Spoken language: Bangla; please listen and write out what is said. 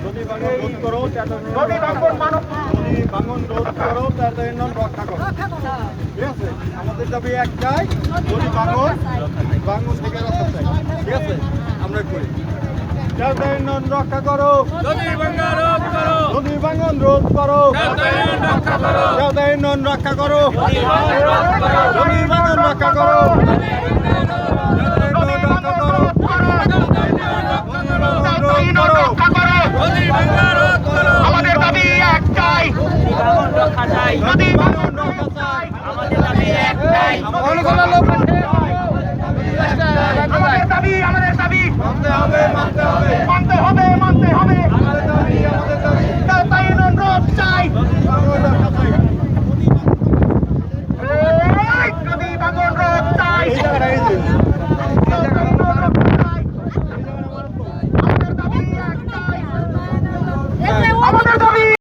নদী ভাঙন রোধ করো, ভাঙন রোধ করো, তাদের রক্ষা করো। ঠিক আছে, আমাদের দাবি একটাই, নদী ভাঙন থেকে রক্ষা চাই। ঠিক আছে, আমরা করি রক্ষা করো, নদী ভাঙন রোধ করো, নদী ভাঙন রক্ষা করো, রক্ষা করো, নদী ভাঙন রক্ষা করো। আমাদের দাবি একটাই, নদী ভাঙন রক্ষা চাই। আমাদের দাবি একটাই, আমাদের দাবি মানতে হবে।